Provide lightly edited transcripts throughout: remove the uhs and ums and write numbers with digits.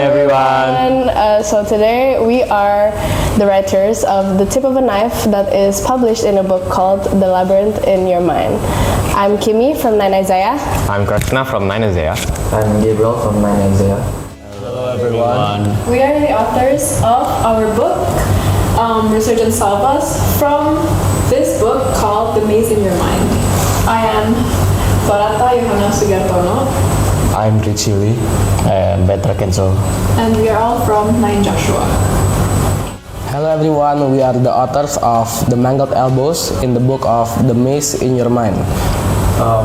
everyone! So today we are the writers of The Tip of a Knife that is published in a book called The Labyrinth in Your Mind. I'm Kimi from 9 Isaiah. I'm Krishna from 9 Isaiah. I'm Gabriel from 9 Isaiah. Hello everyone! We are the authors of our book, Research and Solve Us, from this book called The Maze in Your Mind. I am Farata Yohana Sugartono. I'm Richie Lee. I'm Petra Kenzo. And we are all from 9 Joshua. Hello everyone, we are the authors of The Mangled Elbows in the book of The Maze in Your Mind.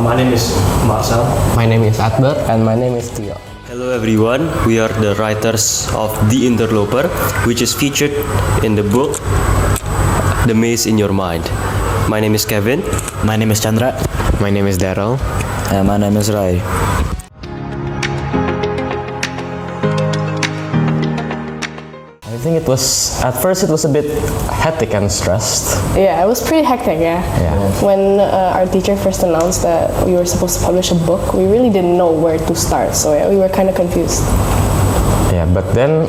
My name is Marcel. My name is Akbar. And my name is Tio. Hello everyone, we are the writers of The Interloper, which is featured in the book The Maze in Your Mind. My name is Kevin. My name is Chandra. My name is Daryl. And my name is Rai. I think at first it was a bit hectic and stressed. Yeah, it was pretty hectic, yeah. When our teacher first announced that we were supposed to publish a book, we really didn't know where to start, so yeah, we were kind of confused. Yeah, but then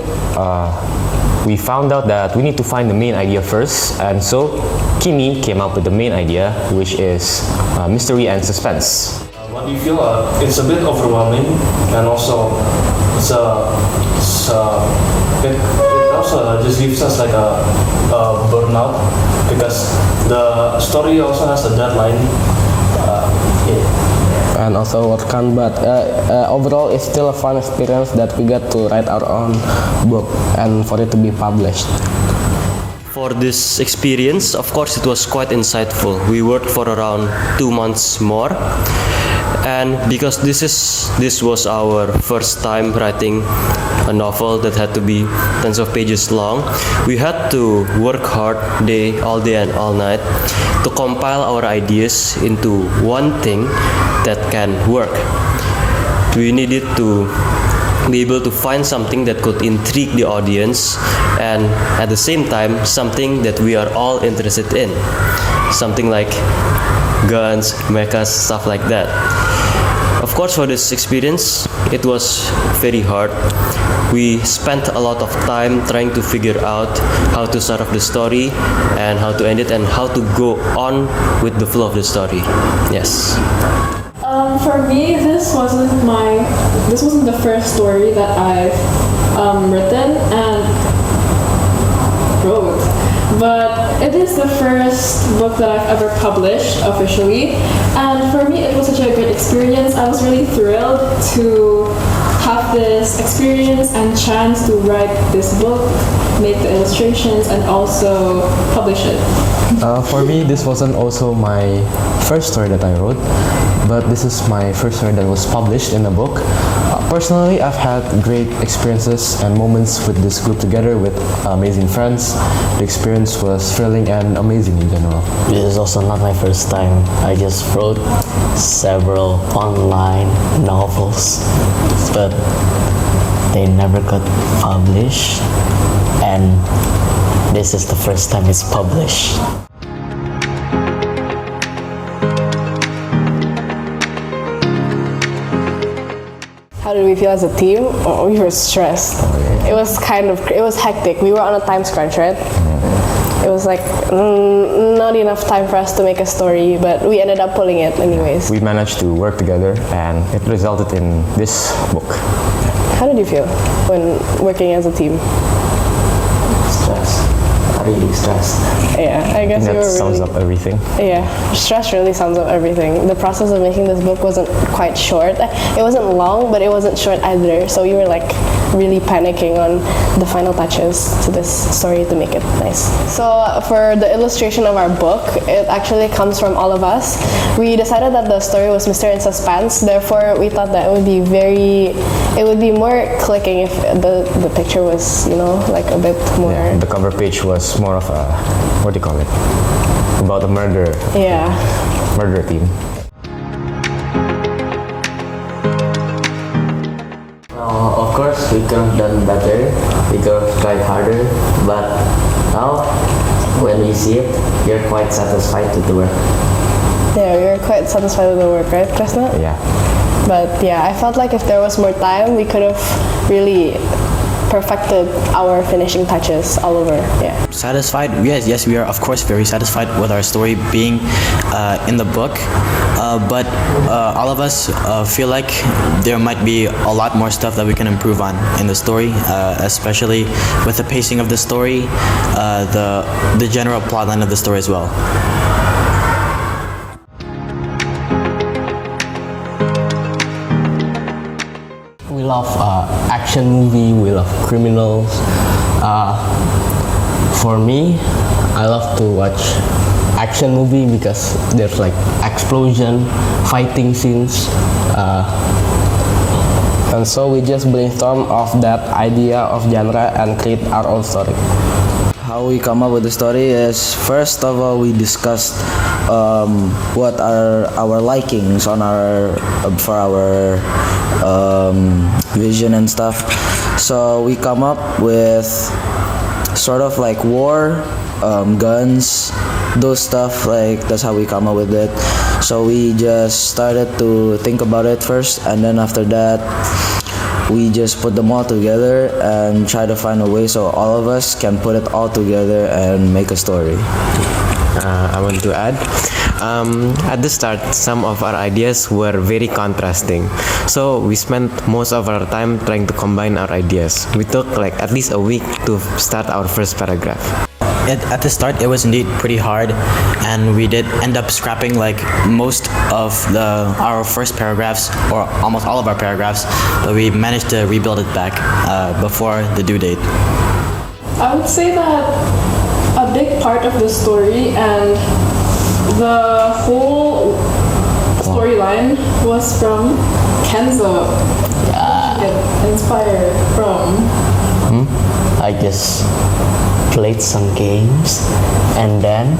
we found out that we need to find the main idea first, and so Kimi came up with the main idea, which is mystery and suspense. What do you feel? It's a bit overwhelming, and also it also just gives us like a burnout, because the story also has a deadline. And also work on, but overall it's still a fun experience that we get to write our own book and for it to be published. For this experience, of course, it was quite insightful. We worked for around 2 months more. And because this was our first time writing a novel that had to be tens of pages long, we had to work hard all day and all night to compile our ideas into one thing that can work. We needed to be able to find something that could intrigue the audience, and at the same time something that we are all interested in, something like guns, mechas, stuff like that. Of course, for this experience, it was very hard. We spent a lot of time trying to figure out how to start off the story and how to end it and how to go on with the flow of the story. Yes. For me, this wasn't the first story that I've written and wrote, but it is the first book that I've ever published officially, and for me it was such a good experience. I was really thrilled to have this experience and chance to write this book, make the illustrations, and also publish it. For me, this wasn't also my first story that I wrote, but this is my first story that was published in a book. Personally, I've had great experiences and moments with this group together with amazing friends. The experience was thrilling and amazing in general. This is also not my first time. I just wrote several online novels, but they never got published, and this is the first time it's published. How did we feel as a team? Oh, we were stressed. It was hectic. We were on a time crunch, right? It was like not enough time for us to make a story, but we ended up pulling it anyways. We managed to work together and it resulted in this book. How did you feel when working as a team? Stressed. Really stressed. Yeah, I guess you were sums up everything. Yeah, stress really sums up everything. The process of making this book wasn't quite short. It wasn't long, but it wasn't short either. So we were like really panicking on the final touches to this story to make it nice. So for the illustration of our book, it actually comes from all of us. We decided that the story was mystery and suspense. Therefore, we thought that it would be more clicking if the picture was, like a bit more. Yeah, the cover page was more of a, what do you call it? About a murder. Yeah. Murder theme. Of course, we could have done better. We could have tried harder, but now, when we see it, you're quite satisfied with the work. Yeah, we were quite satisfied with the work, right, Krishna? Yeah. But yeah, I felt like if there was more time, we could have really perfected our finishing touches all over. Yeah. Satisfied? Yes, we are of course very satisfied with our story being in the book. But all of us feel like there might be a lot more stuff that we can improve on in the story, especially with the pacing of the story, the general plotline of the story as well. We love action movie. We love criminals. For me, I love to watch action movie because there's like explosion, fighting scenes, and so we just brainstorm of that idea of genre and create our own story. How we come up with the story is, first of all, we discussed what are our likings on our for our vision and stuff. So we come up with sort of like war, guns, those stuff, like that's how we come up with it. So we just started to think about it first, and then after that we just put them all together and try to find a way so all of us can put it all together and make a story. I want to add, at the start, some of our ideas were very contrasting. So we spent most of our time trying to combine our ideas. We took like at least a week to start our first paragraph. At the start, it was indeed pretty hard, and we did end up scrapping like most of our first paragraphs, or almost all of our paragraphs, but we managed to rebuild it back before the due date. I would say that a big part of the story and the whole storyline was from Kenzo. Get inspired from. I just played some games, and then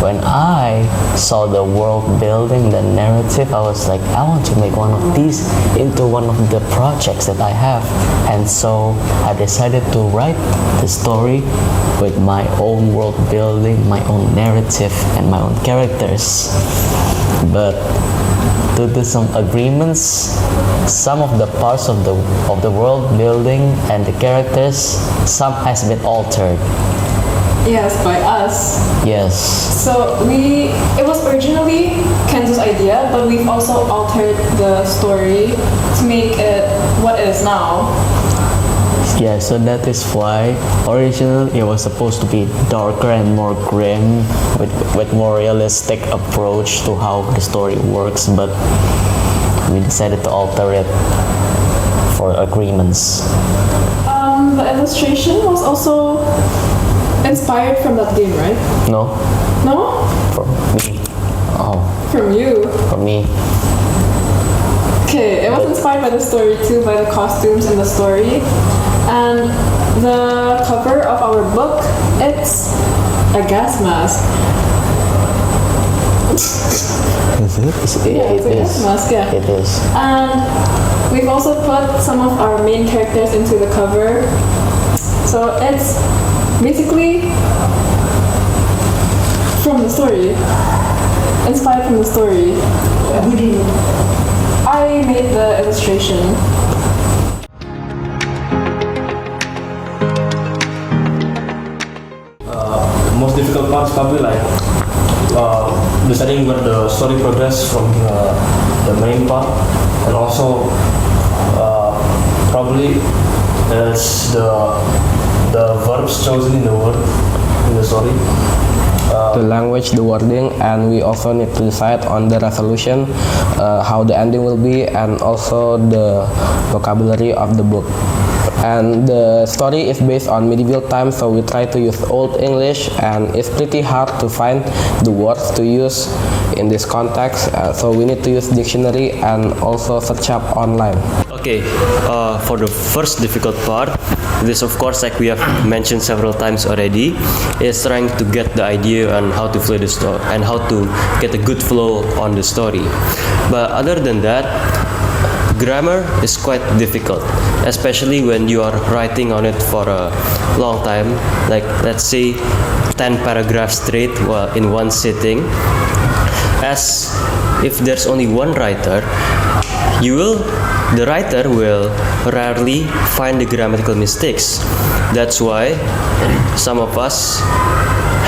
when I saw the world building, the narrative, I was like, I want to make one of these into one of the projects that I have. And so I decided to write the story with my own world building, my own narrative, and my own characters. But due to some agreements, some of the parts of the world building and the characters, some has been altered. Yes, by us. Yes. So it was originally Kenzo's idea, but we've also altered the story to make it what it is now. Yeah, so that is why originally it was supposed to be darker and more grim with more realistic approach to how the story works, but we decided to alter it for agreements. The illustration was also inspired from that game, right? No, No? for me. Oh, From you. for me. Okay, it was inspired by the story too, by the costumes in the story. And the cover of our book, it's a gas mask. Is it? Yeah, it's a gas mask, yeah. It is. And we've also put some of our main characters into the cover. So it's basically from the story. Inspired from the story. I made the illustration. Most difficult part is probably like deciding where the story progress from the main part, and also probably it's the verbs chosen in the word in the story. The language, the wording, and we also need to decide on the resolution, how the ending will be, and also the vocabulary of the book. And the story is based on medieval times, so we try to use Old English, and it's pretty hard to find the words to use in this context, so we need to use dictionary and also search up online. Okay, for the first difficult part, this of course, like we have mentioned several times already, is trying to get the idea on how to flow the story and how to get a good flow on the story. But other than that, grammar is quite difficult, especially when you are writing on it for a long time, like let's say 10 paragraphs straight in one sitting. As if there's only one writer, the writer will rarely find the grammatical mistakes. That's why some of us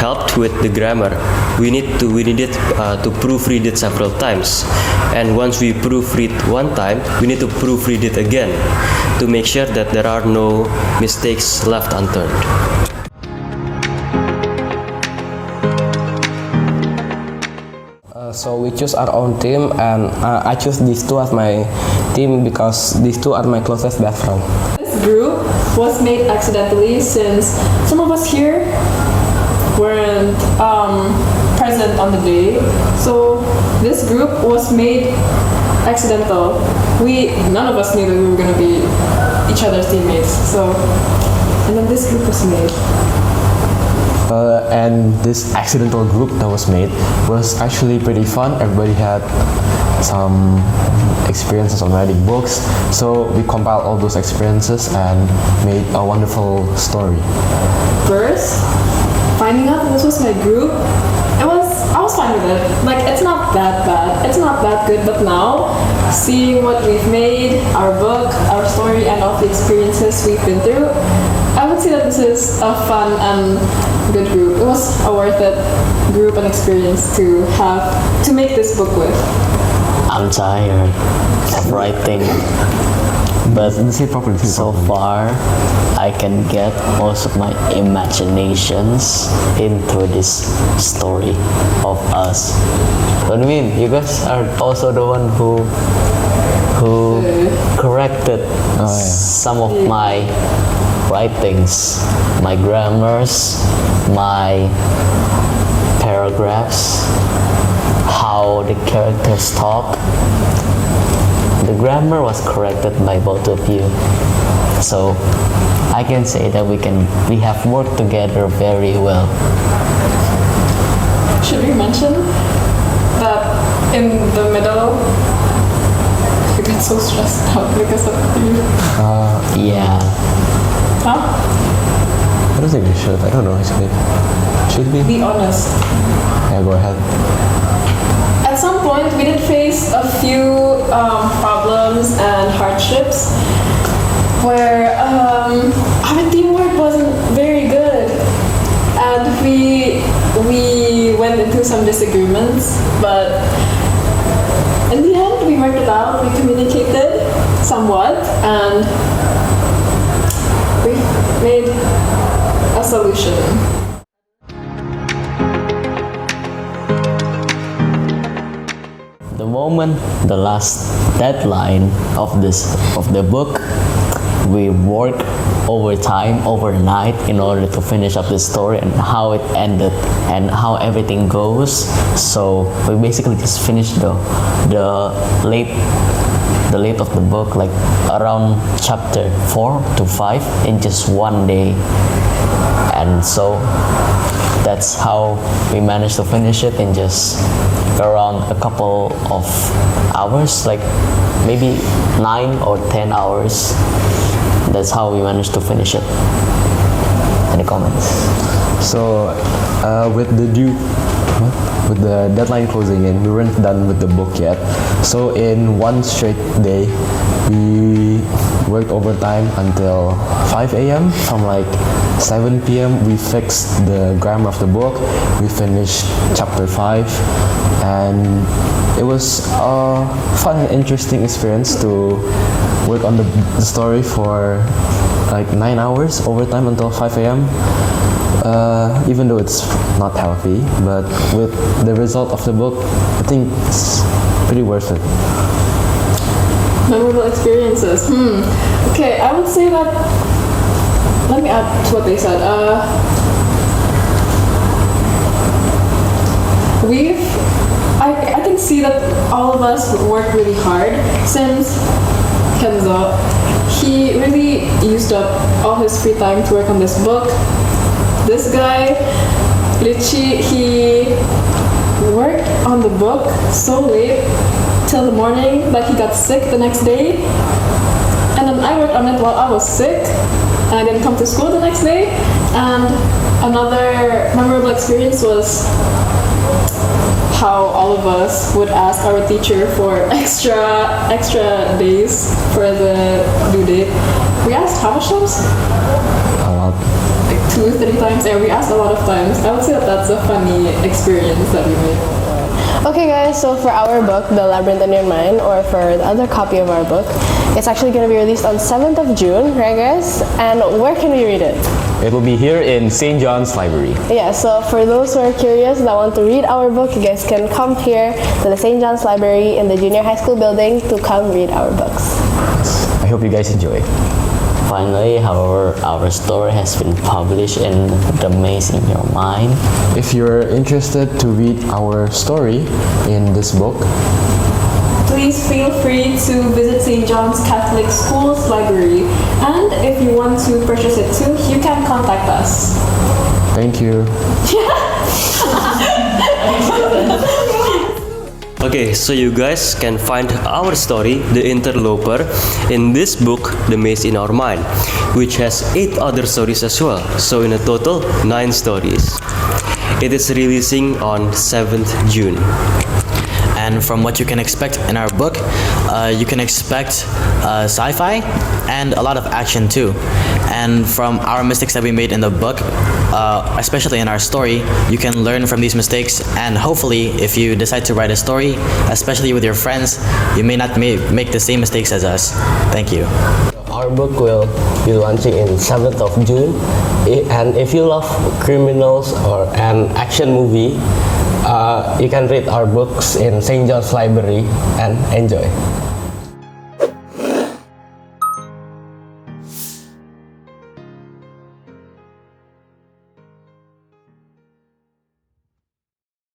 helped with the grammar. We needed to proofread it several times, and once we proofread one time, we need to proofread it again to make sure that there are no mistakes left unturned. So we choose our own team, and I choose these two as my team because these two are my closest best friends. This group was made accidentally since some of us here weren't present on the day. So this group was made accidental. None of us knew that we were going to be each other's teammates. So, and then this group was made. And this accidental group that was made was actually pretty fun. Everybody had some experiences on writing books, so we compiled all those experiences and made a wonderful story. First, finding out that this was my group, I was fine with it. Like, it's not that bad. It's not that good, but now, seeing what we've made, our book, our story, and all the experiences we've been through, I would say that this is a fun and good group. It was a worth it group and experience to make this book with. I'm tired of writing, but so far I can get most of my imaginations into this story of us. What do you mean? You guys are also the one who corrected some of my writings, my grammars, my paragraphs, how the characters talk. The grammar was corrected by both of you. So I can say that we have worked together very well. Should we mention that in the middle we got so stressed out because of you? Yeah. Huh? I don't think we should. I don't know actually. Should we? Be honest. Yeah, go ahead. At some point, we did face a few problems and hardships where our teamwork wasn't very good, and we went into some disagreements. But in the end, we worked it out. We communicated somewhat, and we made a solution. The moment the last deadline of the book, we worked overtime overnight in order to finish up the story and how it ended and how everything goes. So we basically just finished the late of the book, like around chapter 4 to 5 in just one day. And so that's how we managed to finish it in just around a couple of hours, like maybe 9 or 10 hours. That's how we managed to finish it. Any comments? So, with the deadline closing in, we weren't done with the book yet. So in one straight day, we worked overtime until 5 a.m. From like 7 p.m. we fixed the grammar of the book. We finished chapter 5, and it was a fun and interesting experience to work on the story for like 9 hours overtime until 5 a.m. Even though it's not healthy, but with the result of the book, I think it's pretty worth it. Memorable experiences. Okay, I would say that. Let me add to what they said. I can see that all of us worked really hard since Kenzo. He really used up all his free time to work on this book. This guy, Richie, he worked on the book so late till the morning that he got sick the next day. And then I worked on it while I was sick. and I didn't come to school the next day. And another memorable experience was how all of us would ask our teacher for extra days for the due date. We asked how much times? A lot. Like 2-3 times. Yeah, we asked a lot of times. I would say that that's a funny experience that we made. Okay guys, so for our book, The Labyrinth in Your Mind, or for the other copy of our book, it's actually going to be released on 7th of June, right guys? And where can we read it? It will be here in St. John's Library. Yeah, so for those who are curious that want to read our book, you guys can come here to the St. John's Library in the junior high school building to come read our books. I hope you guys enjoy. Finally, however, our story has been published in The Maze in Your Mind. If you're interested to read our story in this book, Please feel free to visit St. John's Catholic School's library. And if you want to purchase it too, you can contact us. thank you. Okay, so you guys can find our story, The Interloper, in this book, The Maze in Our Mind, which has 8 other stories as well. So in a total, 9 stories. It is releasing on 7th June. And from what you can expect in our book, you can expect sci-fi and a lot of action too. And from our mistakes that we made in the book, especially in our story, you can learn from these mistakes, and hopefully if you decide to write a story, especially with your friends, you may not make the same mistakes as us. Thank you. Our book will be launching in 7th of June, and if you love criminals or an action movie, you can read our books in St. John's Library and enjoy.